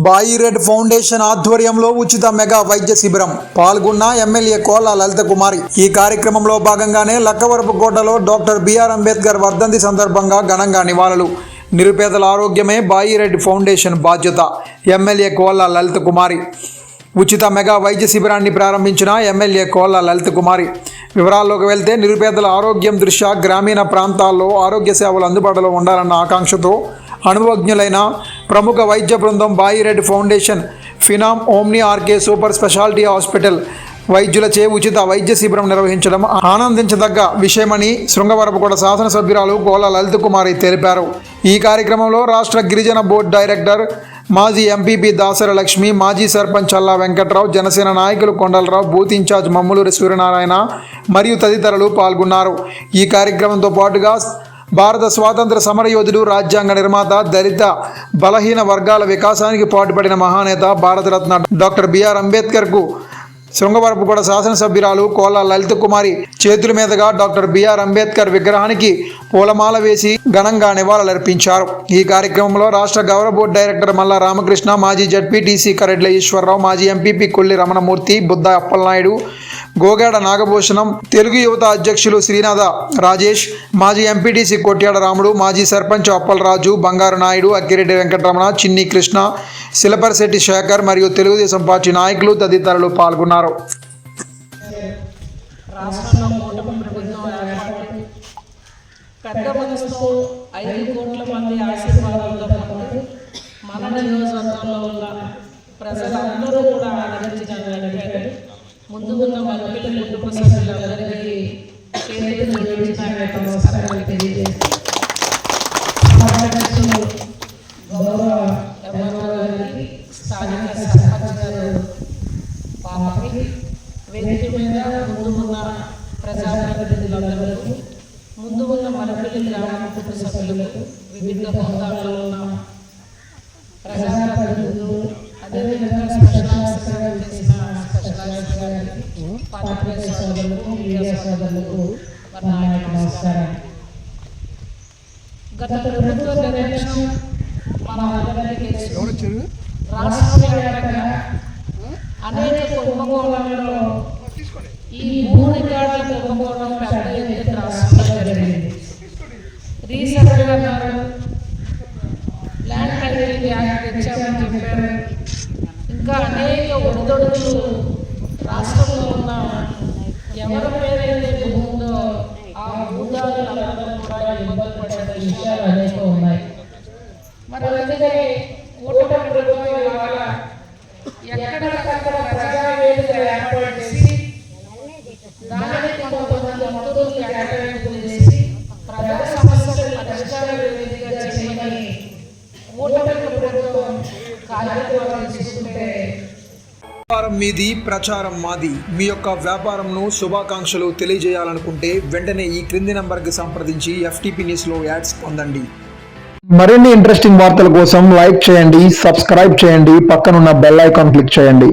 బాయిరెడ్ foundation ఆధ్వర్యంలో ఉచిత mega వైద్య శిబిరం పాల్గొన్న ఎమ్మెల్యే కోలా లలిత కుమారి. ఈ కార్యక్రమంలో భాగంగానే లక్కవరపుకోటలో డాక్టర్ బిఆర్ అంబేద్కర్ వర్ధంతి సందర్భంగా ఘనంగా నివాళులు. నిరుపేదల ఆరోగ్యమే బాయిరెడ్ ఫౌండేషన్ బాధ్యత. ఎమ్మెల్యే కోలా లలిత కుమారి. ఉచిత మెగా వైద్య శిబిరాన్ని ప్రారంభించిన ఎమ్మెల్యే కోలా లలిత కుమారి. వివరాల్లోకి వెళ్తే, నిరుపేదల ఆరోగ్యం దృష్ట్యా గ్రామీణ ప్రాంతాల్లో ఆరోగ్య సేవలు అందుబాటులో ఉండాలన్న ఆకాంక్షతో అనుభవజ్ఞులైన ప్రముఖ వైద్య బృందం బాయిరెడ్ ఫౌండేషన్ ఫినామ్ omni RK super speciality hospital వైద్యులచే ఉచిత వైద్య శిబిరం నిర్వహించడం ఆనందించదగ్గ విషయమని శృంగవరపుకోట శాసనసభ్యురాలు కోలా లలిత కుమారి తెలిపారు. ఈ కార్యక్రమంలో రాష్ట్ర గిరిజన బోర్డు డైరెక్టర్, మాజీ ఎంపీపీ దాసర లక్ష్మి, మాజీ సర్పంచ్ చల్లా వెంకట్రావు, జనసేన నాయకులు కొండలరావు, బూత్ ఇన్ఛార్జ్ మమ్ములూరి సూర్యనారాయణ మరియు తదితరులు పాల్గొన్నారు. ఈ కార్యక్రమంతో పాటుగా భారత స్వాతంత్ర సమరయోధుడు, రాజ్యాంగ నిర్మాత, దళిత బలహీన వర్గాల వికాసానికి పాటుపడిన మహానేత, భారతరత్న డాక్టర్ బిఆర్ అంబేద్కర్కు శృంగవరపుకోట శాసనసభ్యురాలు కోలా లలిత కుమారి చేతుల మీదుగా డాక్టర్ బిఆర్ అంబేద్కర్ విగ్రహానికి పూలమాల వేసి ఘనంగా నివాళులర్పించారు. ఈ కార్యక్రమంలో రాష్ట్ర గౌరవ బోర్డు డైరెక్టర్ మల్లా రామకృష్ణ, మాజీ జడ్పీటీసీ కరెడ్ల ఈశ్వరరావు, మాజీ ఎంపీపీ కొల్లి రమణమూర్తి, బుద్ధ అప్పలనాయుడు, గోగాడ నాగభూషణం, తెలుగు యువత అధ్యక్షులు శ్రీనాథ రాజేష్, మాజీ ఎంపీటీసీ కొట్యాడ రాముడు, మాజీ సర్పంచ్ అప్పలరాజు, బంగారు నాయుడు, అక్కిరెడ్డి వెంకటరమణ, చిన్ని కృష్ణ, శిలపర్శెట్టి శేఖర్ మరియు తెలుగుదేశం పార్టీ నాయకులు తదితరులు పాల్గొన్నారు. పెద్ద మనసుతో 5 కోట్ల మంది ఆశీర్వాదాలతో పాటు మన నియోజకవర్గంలో ఉన్న ప్రజలందరూ కూడా ఆదరించడానికి ముందు ఉన్న మరిపిల్ల కుటుంబ సభ్యులందరికీ చేతులు జోడించిన నమస్కారాలు తెలియజేస్తాను. గౌరవ ఎంఆర్ఓ గారికి, స్థానిక సర్పంచ్ గారు పాపకి, వేదిక మీద ముందు ఉన్న ప్రజాప్రతినిధులందరికీ, ముందు ఉన్న మరిపిల్లి గ్రామ కుటుంబ సభ్యులకు, వివిధ హోదాల్లో ఉన్న ప్రజాప్రతినిధులు, అదేవిధంగా స్పెషల్ ఆఫీసర్గా చేసిన స్పెషల్ ఆఫీసర్ గారికి, పాత్రికేయ సోదరులకు, మీడియా సోదరులకు నమస్కారం. గత ప్రభుత్వ నిర్లక్ష్యం మన అందరికీ తెలుసు. రాష్ట్ర వ్యాప్తంగా అనేక కుంభకోణాలలో ఈ భూ రికార్డుల కుంభకోణం పెద్ద ఎత్తున రాష్ట్రంలో జరిగింది. రీసర్వే అన్నారు, ల్యాండ్ టైటిలింగ్ యాక్ట్ తెచ్చామని చెప్పారు. ఇంకా అనేక ఒడిదొడుకులు రాష్ట్రంలో ఉన్న ఎవరి పేరైతే భూమి ఉందో ఆ భూదారులందరూ కూడా ఇబ్బంది పడే విషయాలు అనేక ఉన్నాయి. మరి అందుకే కూటమి ప్రభుత్వం ఇవాళ ఎక్కడికక్కడ ప్రజావేదిక ఏర్పాటు చేసి దానిని కొంతమంది మంత్రులు కేటాయింపులు చేసి ప్రజా సమస్యలు పరిష్కార వేదికగా చేయమని కూటమి ప్రభుత్వం కార్యక్రమాలు తీసుకుంటే, వ్యాపారం మీది, ప్రచారం మాది. మీ యొక్క వ్యాపారంను శుభాకాంక్షలు తెలియజేయాలనుకుంటే వెంటనే ఈ క్రింది నంబర్కి సంప్రదించి FTP న్యూస్లో యాడ్స్ పొందండి. మరిన్ని ఇంట్రెస్టింగ్ వార్తల కోసం లైక్ చేయండి, సబ్స్క్రైబ్ చేయండి, పక్కనున్న బెల్ ఐకాన్ క్లిక్ చేయండి.